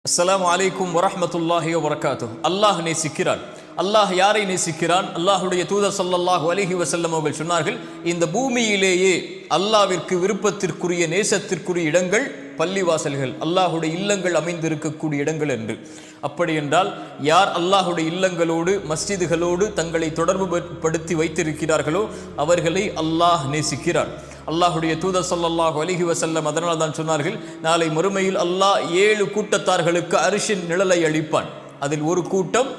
அஸ்ஸலாமு அலைக்கும் வரஹ்மத்துல்லாஹி வபரகாத்துஹு. அல்லாஹ் நேசிக்கிறான். அல்லாஹ் யாரை நேசிக்கிறான்? அல்லாஹுடைய தூதர் ஸல்லல்லாஹு அலைஹி வஸல்லம் அவர்கள் சொன்னார்கள், இந்த பூமியிலேயே அல்லாஹ்விற்கு விருப்பத்திற்குரிய நேசத்திற்குரிய இடங்கள் பள்ளிவாசல்கள், அல்லாஹுடைய இல்லங்கள் அமைந்திருக்கக்கூடிய இடங்கள் என்று. அப்படி என்றால் யார் அல்லாஹுடைய இல்லங்களோடு மஸ்ஜிதுகளோடு தங்களை தொடர்பு படுத்தி வைத்திருக்கிறார்களோ அவர்களை அல்லாஹ் நேசிக்கிறான். அல்லாஹுடைய தூதர் ஸல்லல்லாஹு அலைஹி வஸல்லம் அதனால் தான் சொன்னார்கள், நாளை மறுமையில் அல்லாஹ் 7 கூட்டத்தார்களுக்கு அரிஷின் நிழலை அளிப்பான். அதில் ஒரு கூட்டம்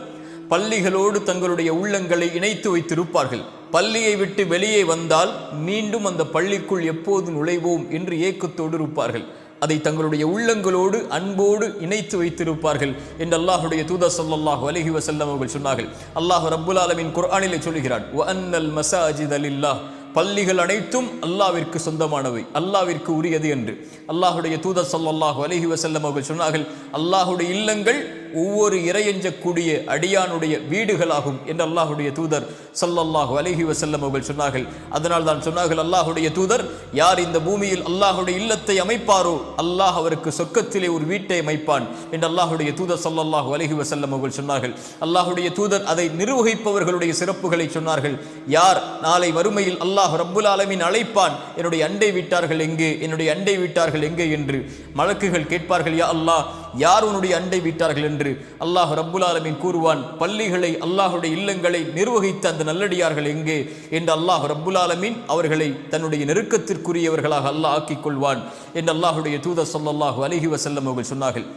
பள்ளிகளோடு தங்களுடைய உள்ளங்களை இணைத்து வைத்திருப்பார்கள். பள்ளியை விட்டு வெளியே வந்தால் மீண்டும் அந்த பள்ளிக்குள் எப்போது நுழைவோம் என்று ஏக்கத்தோடு இருப்பார்கள். அதை தங்களுடைய உள்ளங்களோடு அன்போடு இணைத்து வைத்திருப்பார்கள் என்று அல்லாஹுடைய தூதர் ஸல்லல்லாஹு அலைஹி வஸல்லம் அவர்கள் சொன்னார்கள். அல்லாஹ் ரப்புல் ஆலமீன் குர்ஆனிலே சொல்கிறான், வஅன்னல் மஸாஜித லில்லாஹ், பள்ளிகள் அனைத்தும் அல்லாஹ்விற்கு சொந்தமானவை, அல்லாஹ்விற்கு உரியது என்று. அல்லாஹுடைய தூதர் ஸல்லல்லாஹு அலைஹி வஸல்லம் அவர்கள் சொன்னார்கள், அல்லாஹுடைய இல்லங்கள் ஒவ்வொரு இறையஞ்சக்கூடிய அடியானுடைய வீடுகளாகும் என்று அல்லாஹுடைய தூதர் ஸல்லல்லாஹு அலைஹி வஸல்லம் அவர்கள் சொன்னார்கள். அதனால் தான் சொன்னார்கள், அல்லாஹுடைய தூதர், யார் இந்த பூமியில் அல்லாஹுடைய இல்லத்தை அமைப்பாரோ அல்லாஹ் அவருக்கு சொர்க்கத்திலே ஒரு வீட்டை அமைப்பான் என்று அல்லாஹுடைய தூதர் ஸல்லல்லாஹு அலைஹி வஸல்லம் அவர்கள் சொன்னார்கள். அல்லாஹுடைய தூதர் அதை நிர்வகிப்பவர்களுடைய சிறப்புகளை சொன்னார்கள். யார் நாளை வறுமையில் அல்லாஹ் ரப்புல் ஆலமீன் அழைப்பான், என்னுடைய அண்டை வீட்டார்கள் எங்கே, என்னுடைய அண்டை வீட்டார்கள் எங்கே என்று மலக்குகள் கேட்பார்கள், யா அல்லாஹ் யார் உன்னுடைய அண்டை வீட்டார்கள் என்று. அல்லாஹ் ரப்புல் ஆலமீன் கூறுவான், பள்ளிகளை அல்லாஹுடைய இல்லங்களை நிர்வகித்த அந்த நல்லடியார்கள் எங்கே என்று அல்லாஹ் ரப்புல் ஆலமீன் அவர்களை தன்னுடைய நெருக்கத்திற்குரியவர்களாக அல்லாஹ் ஆக்கிக் கொள்வான் என்று அல்லாஹுடைய தூதர் ஸல்லல்லாஹு அலைஹி வஸல்லம் அவர்கள் சொன்னார்கள்.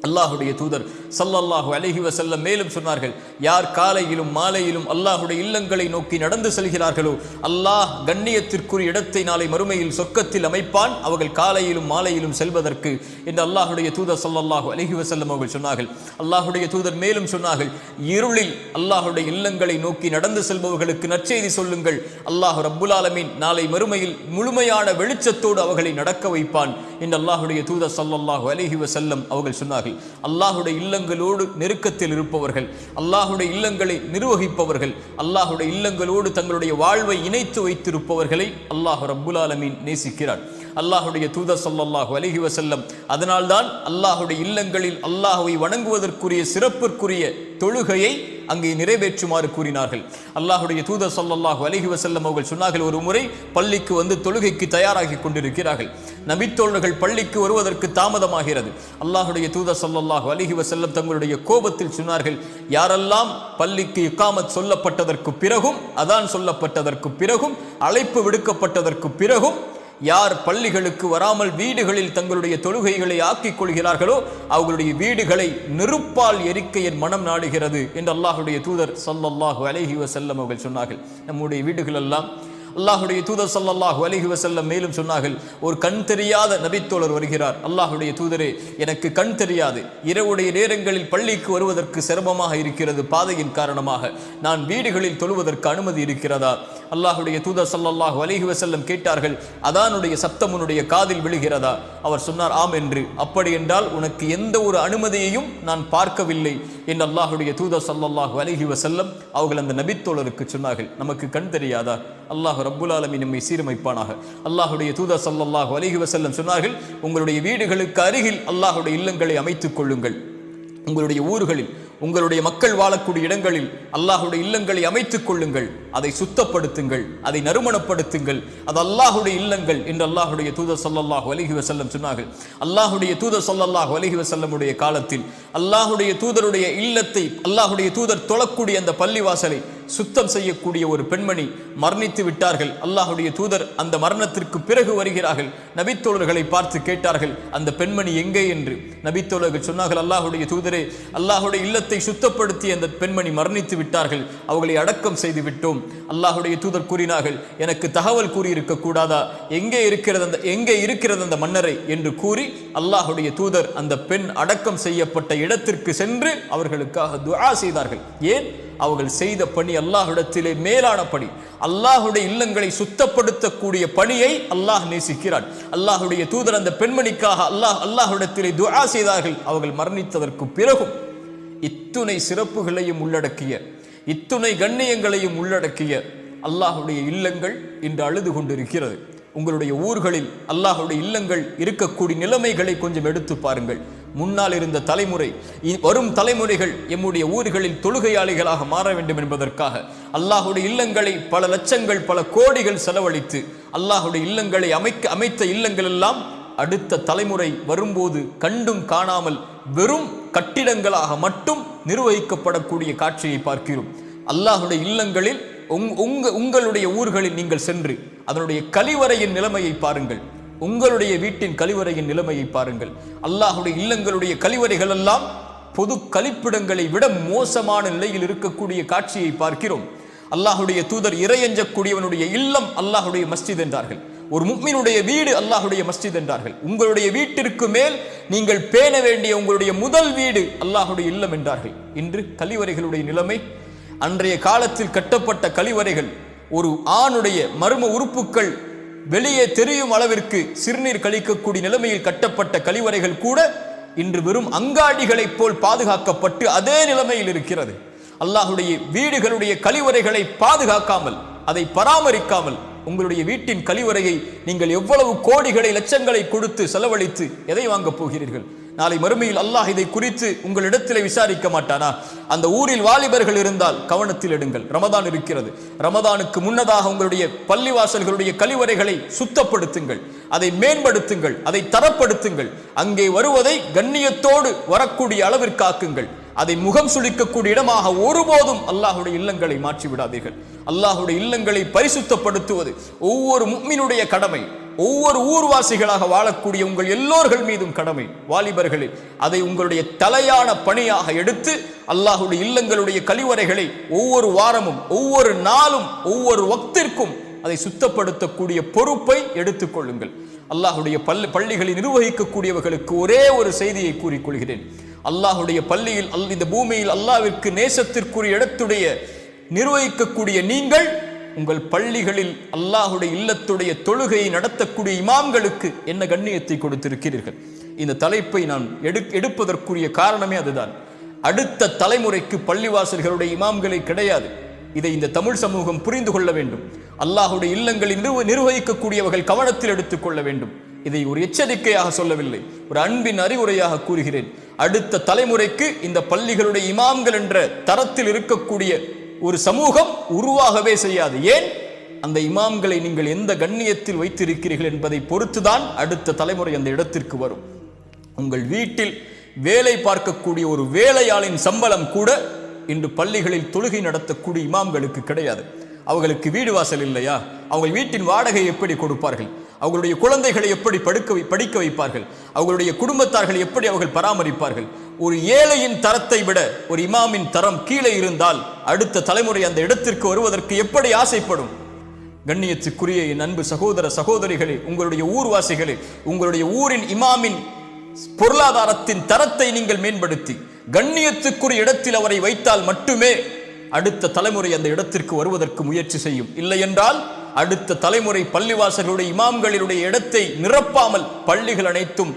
அல்லாஹுடைய தூதர் ஸல்லல்லாஹு அலைஹி வஸல்லம் மேலும் சொன்னார்கள், யார் காலையிலும் மாலையிலும் அல்லாஹுடைய இல்லங்களை நோக்கி நடந்து செல்கிறார்களோ அல்லாஹ் கண்ணியத்திற்குரிய இடத்தை நாளை மறுமையில் சொர்க்கத்தில் அமைப்பான், அவர்கள் காலையிலும் மாலையிலும் செல்வதற்கு என்று அல்லாஹுடைய தூதர் ஸல்லல்லாஹு அலைஹி வஸல்லம் அவர்கள் சொன்னார்கள். அல்லாஹுடைய தூதர் மேலும் சொன்னார்கள், இருளில் அல்லாஹுடைய இல்லங்களை நோக்கி நடந்து செல்பவர்களுக்கு நற்செய்தி சொல்லுங்கள், அல்லாஹ் ரப்புல் ஆலமீன் நாளை மறுமையில் முழுமையான வெளிச்சத்தோடு அவர்களை நடக்க வைப்பான் என்று அல்லாஹுடைய தூதர் ஸல்லல்லாஹு அலைஹி வஸல்லம் அவர்கள் சொன்னார்கள். அல்லாஹுடைய இல்லங்களோடு நெருக்கத்தில் இருப்பவர்கள், அல்லாஹுடைய இல்லங்களை நிர்வகிப்பவர்கள், அல்லாஹுடைய இல்லங்களோடு தங்களுடைய வாழ்வை இணைத்து வைத்திருப்பவர்களை அல்லாஹ் ரப்புல் ஆலமீன் நேசிக்கிறார். அல்லாஹுடைய தூதர் ஸல்லல்லாஹு அலைஹி வஸல்லம் அதனால்தான் அல்லாஹுடைய இல்லங்களில் அல்லாஹ்வை வணங்குவதற்குரிய சிறப்பிற்குரிய தொழுகையை அங்கே நிறைவேற்றுமாறு கூறினார்கள். அல்லாஹுடைய தூதர் ஸல்லல்லாஹு அலைஹி வஸல்லம் அவர்கள் சொன்னார்கள், ஒரு முறை பள்ளிக்கு வந்து தொழுகைக்கு தயாராகி கொண்டிருக்கிறார்கள். நபித்தோழர்கள் பள்ளிக்கு வருவதற்கு தாமதமாகிறது. அல்லாஹுடைய தூதர் ஸல்லல்லாஹு அலைஹி வஸல்லம் தங்களுடைய கோபத்தில் சொன்னார்கள், யாரெல்லாம் பள்ளிக்கு இகாமத் சொல்லப்பட்டதற்கு பிறகும், அதான் சொல்லப்பட்டதற்கு பிறகும், அழைப்பு விடுக்கப்பட்டதற்கு பிறகும் யார் பள்ளிகளுக்கு வராமல் வீடுகளில் தங்களுடைய தொழுகைகளை ஆக்கிக் கொள்கிறார்களோ அவர்களுடைய வீடுகளை நெருப்பால் எரிக்க என் மனம் நாடுகிறது என்று அல்லாஹுடைய தூதர் ஸல்லல்லாஹு அலைஹி வஸல்லம் அவர்கள் சொன்னார்கள். நம்முடைய வீடுகள் எல்லாம் அல்லாஹுடைய தூதர் ஸல்லல்லாஹு அலைஹி வஸல்லம் மேலும் சொன்னார்கள், ஒரு கண் தெரியாத நபித்தோழர் வருகிறார். அல்லாஹுடைய தூதரே, எனக்கு கண் தெரியாது, இரவுடைய நேரங்களில் பள்ளிக்கு வருவதற்கு சிரமமாக இருக்கிறது, பாதையின் காரணமாக நான் வீடுகளில் தொழுவதற்கு அனுமதி இருக்கிறதா? அல்லாஹுடைய தூதர் ஸல்லல்லாஹு அலைஹி வஸல்லம் கேட்டார்கள், அதானுடைய சப்தம் உன்னுடைய காதில் விழுகிறதா? அவர் சொன்னார், ஆம் என்று. அப்படி என்றால் உனக்கு எந்த ஒரு அனுமதியையும் நான் பார்க்கவில்லை என்று அல்லாஹுடைய தூதர் ஸல்லல்லாஹு அலைஹி வஸல்லம் அவர்கள் அந்த நபித்தோழருக்கு சொன்னார்கள். நமக்கு கண் தெரியாதா? அல்லாஹ் ரப்புல் ஆலமீன் நம்மை சீரமைப்பானாக. அல்லாஹுடைய தூதர் ஸல்லல்லாஹு அலைஹி வஸல்லம் சொன்னார்கள், உங்களுடைய வீடுகளுக்கு அருகில் அல்லாஹுடைய இல்லங்களை அமைத்துக் கொள்ளுங்கள். உங்களுடைய ஊர்களில், உங்களுடைய மக்கள் வாழக்கூடிய இடங்களில் அல்லாஹுடைய இல்லங்களை அமைத்துக் கொள்ளுங்கள், அதை சுத்தப்படுத்துங்கள், அதை நறுமணப்படுத்துங்கள், அது அல்லாஹுடைய இல்லங்கள் என்று அல்லாஹுடைய தூதர் ஸல்லல்லாஹு அலைஹி வஸல்லம் சொன்னார்கள். அல்லாஹுடைய தூதர் ஸல்லல்லாஹு அலைஹி வஸல்லமுடைய காலத்தில் அல்லாஹுடைய தூதருடைய இல்லத்தை, அல்லாஹுடைய தூதர் தொழக்கூடிய அந்த பள்ளிவாசலை சுத்தம் செய்யக்கூடிய ஒரு பெண்மணி மரணித்து விட்டார்கள். அல்லாஹுடைய தூதர் அந்த மரணத்திற்கு பிறகு வருகிறார்கள். நபித்தோழர்களை பார்த்து கேட்டார்கள், அந்த பெண்மணி எங்கே என்று. நபித்தோழர்கள் சொன்னார்கள், அல்லாஹுடைய தூதரே, அல்லாஹுடைய இல்லத்தை சுத்தப்படுத்தி அந்த பெண்மணி மரணித்து விட்டார்கள், அவர்களை அடக்கம் செய்து விட்டோம். அல்லாஹுடைய தூதர் கூறினார்கள், எனக்கு தகவல் கூறியிருக்க கூடாதா, எங்கே இருக்கிறது அந்த மன்னரை என்று கூறி அல்லாஹுடைய தூதர் அந்த பெண் அடக்கம் செய்யப்பட்ட இடத்திற்கு சென்று அவர்களுக்காக துஆ செய்தார்கள். ஏன்? அவர்கள் செய்த பணி அல்லாஹ்விடத்திலே மேலான பணி. அல்லாஹுடைய இல்லங்களை சுத்தப்படுத்தக்கூடிய பணியை அல்லாஹ் நேசிக்கிறான். அல்லாஹுடைய தூதர் அந்த பெண்மணிக்காக அல்லாஹ்விடத்திலே துஆ செய்தார்கள். அவர்கள் மரணித்ததற்கு பிறகும் இத்துணை சிறப்புகளையும் உள்ளடக்கிய, இத்துணை கண்ணியங்களையும் உள்ளடக்கிய அல்லாஹுடைய இல்லங்கள் இன்று அழுது கொண்டிருக்கிறது. உங்களுடைய ஊர்களில் அல்லாஹ்வுடைய இல்லங்கள் இருக்கக்கூடிய நிலைமைகளை கொஞ்சம் எடுத்து பாருங்கள். முன்னால் இருந்த தலைமுறை, வரும் தலைமுறைகள் எம்முடைய ஊர்களில் தொழுகையாளிகளாக மாற வேண்டும் என்பதற்காக அல்லாஹுடைய இல்லங்களை பல லட்சங்கள் பல கோடிகள் செலவழித்து அல்லாஹுடைய இல்லங்களை அமைத்த இல்லங்கள் எல்லாம் அடுத்த தலைமுறை வரும்போது கண்டும் காணாமல் வெறும் கட்டிடங்களாக மட்டும் நிர்வகிக்கப்படக்கூடிய காட்சியை பார்க்கிறோம். அல்லாஹுடைய இல்லங்களில் உங்களுடைய ஊர்களில் நீங்கள் சென்று அதனுடைய கழிவறையின் நிலைமையை பாருங்கள். உங்களுடைய வீட்டின் கழிவறையின் நிலைமையை பாருங்கள். அல்லாஹுடைய இல்லங்களுடைய கழிவறைகள் எல்லாம் பொது கழிப்பிடங்களை விட மோசமான நிலையில் இருக்கக்கூடிய காட்சியை பார்க்கிறோம். அல்லாஹுடைய தூதர் இறையஞ்சக்கூடியவனுடைய இல்லம் அல்லாஹுடைய மஸ்ஜித் என்றார்கள். ஒரு முஃமினுடைய வீடு அல்லாஹுடைய மஸ்ஜித் என்றார்கள். உங்களுடைய வீட்டிற்கு மேல் நீங்கள் பேண வேண்டிய உங்களுடைய முதல் வீடு அல்லாஹுடைய இல்லம் என்றார்கள். இன்று கழிவறைகளுடைய நிலைமை, அன்றைய காலத்தில் கட்டப்பட்ட கழிவறைகள் ஒரு ஆணுடைய மர்ம உறுப்புகள் வெளியே தெரியும் அளவிற்கு சிறுநீர் கழிக்கக்கூடிய நிலைமையில் கட்டப்பட்ட கழிவறைகள் கூட இன்று வெறும் அங்காடிகளைப் போல் பாதுகாக்கப்பட்டு அதே நிலைமையில் இருக்கிறது. அல்லாஹுடைய வீடுகளுடைய கழிவறைகளை பாதுகாக்காமல் அதை பராமரிக்காமல் உங்களுடைய வீட்டின் கழிவறையை நீங்கள் எவ்வளவு கோடிகளை லட்சங்களை கொடுத்து செலவழித்து எதை வாங்க போகிறீர்கள்? நாளை மறுமையில் அல்லாஹ் இதை குறித்து உங்களிடத்தில் விசாரிக்க மாட்டானா? அந்த ஊரில் வாலிபர்கள் இருந்தால் கவனத்தில் எடுங்கள். ரமதான் இருக்கிறது. ரமதானுக்கு முன்னதாக உங்களுடைய பள்ளிவாசல்களுடைய கழிவறைகளை சுத்தப்படுத்துங்கள், அதை மேம்படுத்துங்கள், அதை தரப்படுத்துங்கள். அங்கே வருவதை கண்ணியத்தோடு வரக்கூடிய அளவிற்கு ஆக்குங்கள். அதை முகம் சுளிக்கக்கூடிய இடமாக ஒருபோதும் அல்லாஹுடைய இல்லங்களை மாற்றி விடாதீர்கள். அல்லாஹுடைய இல்லங்களை பரிசுத்தப்படுத்துவது ஒவ்வொரு முஃமினுடைய கடமை. ஒவ்வொரு ஊர்வாசிகளாக வாழக்கூடிய உங்கள் எல்லோர்கள் மீதும் கடமை. வாலிபர்களே, அதை உங்களுடைய தலையான பணியாக எடுத்து அல்லாஹுடைய இல்லங்களுடைய கழிவறைகளை ஒவ்வொரு வாரமும் ஒவ்வொரு நாளும் ஒவ்வொரு வக்திற்கும் அதை சுத்தப்படுத்தக்கூடிய பொறுப்பை எடுத்துக் கொள்ளுங்கள். அல்லாஹுடைய பள்ளிகளை நிர்வகிக்கக்கூடியவர்களுக்கு ஒரே ஒரு செய்தியை கூறிக்கொள்கிறேன். அல்லாஹுடைய பள்ளியில் இந்த பூமியில் அல்லாஹ்விற்கு நேசத்திற்குரிய இடத்துடைய நிர்வகிக்கக்கூடிய நீங்கள் உங்கள் பள்ளிகளில் அல்லாஹுடைய இல்லத்துடைய தொழுகையை நடத்தக்கூடிய இமாம்களுக்கு என்ன கண்ணியத்தை கொடுத்திருக்கிறீர்கள்? இந்த தலைப்பை நான் எடுப்பதற்குரிய காரணமே அதுதான். அடுத்த தலைமுறைக்கு பள்ளிவாசல்களுடைய இமாம்களை கிடையாது. இதை இந்த தமிழ் சமூகம் புரிந்து கொள்ள வேண்டும். அல்லாஹுடைய இல்லங்களில் நிர்வகிக்கக்கூடியவர்கள் கவனத்தில் எடுத்துக் கொள்ள வேண்டும். இதை ஒரு எச்சரிக்கையாக சொல்லவில்லை, ஒரு அன்பின் அறிவுரையாக கூறுகிறேன். அடுத்த தலைமுறைக்கு இந்த பள்ளிகளுடைய இமாம்கள் என்ற தரத்தில் இருக்கக்கூடிய ஒரு சமூகம் உருவாகவே செய்யாது. ஏன்? அந்த இமாம்களை நீங்கள் எந்த கண்ணியத்தில் வைத்திருக்கிறீர்கள் என்பதை பொறுத்துதான் அடுத்த தலைமுறை அந்த இடத்திற்கு வரும். உங்கள் வீட்டில் வேலை பார்க்கக்கூடிய ஒரு வேலையாளின் சம்பளம் கூட இன்று பள்ளிகளில் தொழுகை நடத்தக்கூடிய இமாம்களுக்கு கிடையாது. அவர்களுக்கு வீடு வாசல் இல்லையா? அவங்க வீட்டின் வாடகை எப்படி கொடுப்பார்கள்? அவர்களுடைய குழந்தைகளை எப்படி படிக்க வைப்பார்கள்? அவர்களுடைய குடும்பத்தார்களை எப்படி அவர்கள் பராமரிப்பார்கள்? ஒரு ஏழையின் தரத்தை விட ஒரு இமாமின் தரம் கீழே இருந்தால் அடுத்த தலைமுறை அந்த இடத்திற்கு வருவதற்கு எப்படி ஆசைப்படும்? கண்ணியத்துக்குரிய என் அன்பு சகோதர சகோதரிகளே, உங்களுடைய ஊர்வாசிகளே, உங்களுடைய ஊரின் இமாமின் பொருளாதாரத்தின் தரத்தை நீங்கள் மேம்படுத்தி கண்ணியத்துக்குரிய இடத்தில் அவரை வைத்தால் மட்டுமே அடுத்த தலைமுறை அந்த இடத்திற்கு வருவதற்கு முயற்சி செய்யும். இல்லை என்றால் அடுத்த தலைமுறை பள்ளிவாசல்களுடைய இமாம்களினுடைய இடத்தை நிரப்பாமல் பள்ளிகள் அனைத்தும்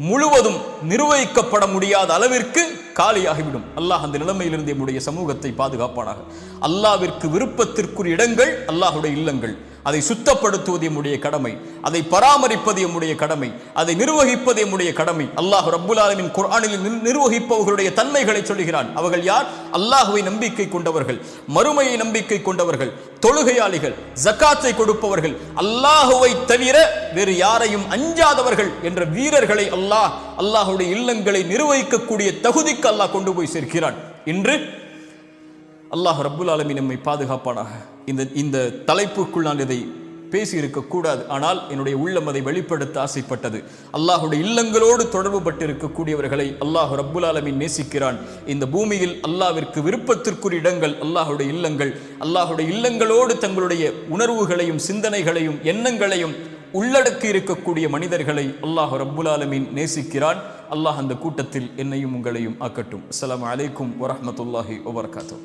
முழுவதும் நிர்வகிக்கப்பட முடியாத அளவிற்கு காலியாகிவிடும். அல்லாஹ் அந்த நிலைமையிலிருந்து நம்முடைய சமூகத்தை பாதுகாப்பானாக. அல்லாஹ்விற்கு விருப்பத்திற்குரிய இடங்கள் அல்லாஹுடைய இல்லங்கள். அதை சுத்தப்படுத்துவது நம்முடைய கடமை, அதை பராமரிப்பது நம்முடைய கடமை, அதை நிர்வகிப்பது நம்முடைய கடமை. அல்லாஹ் ரப்புல் ஆலமீன் குர்ஆனில் நிர்வகிப்பவர்களுடைய தன்மைகளை சொல்லுகிறான். அவர்கள் யார்? அல்லாஹுவை நம்பிக்கை கொண்டவர்கள், மறுமையை நம்பிக்கை கொண்டவர்கள், தொழுகையாளிகள், ஜகாத்தை கொடுப்பவர்கள், அல்லாஹுவை தவிர வேறு யாரையும் அஞ்சாதவர்கள் என்ற வீரர்களை அல்லாஹுடைய இல்லங்களை நிர்வகிக்கக்கூடிய தகுதிக்கு அல்லாஹ் கொண்டு போய் சேர்க்கிறான். இன்று அல்லாஹ் ரப்புல் ஆலமீன் நம்மை பாதுகாப்பானாக. இந்த தலைப்புக்குள் நான் இதை பேசி இருக்கக்கூடாது, ஆனால் என்னுடைய உள்ளம் அதை வெளிப்படுத்த ஆசைப்பட்டது. அல்லாஹுடைய இல்லங்களோடு தொடர்பு பட்டிருக்கக்கூடியவர்களை அல்லாஹ் ரப்புல் ஆலமீன் நேசிக்கிறான். இந்த பூமியில் அல்லாஹ்விற்கு விருப்பத்திற்குரிய இடங்கள் அல்லாஹுடைய இல்லங்கள். அல்லாஹுடைய இல்லங்களோடு தங்களுடைய உணர்வுகளையும் சிந்தனைகளையும் எண்ணங்களையும் உள்ளடக்கி இருக்கக்கூடிய மனிதர்களை அல்லாஹ் ரப்புல் ஆலமீன் நேசிக்கிறான். அல்லாஹ் அந்த கூட்டத்தில் என்னையும் உங்களையும் ஆக்கட்டும். அஸ்ஸலாமு அலைக்கும் வரஹ்மத்துல்லாஹி வபரகாத்துஹு.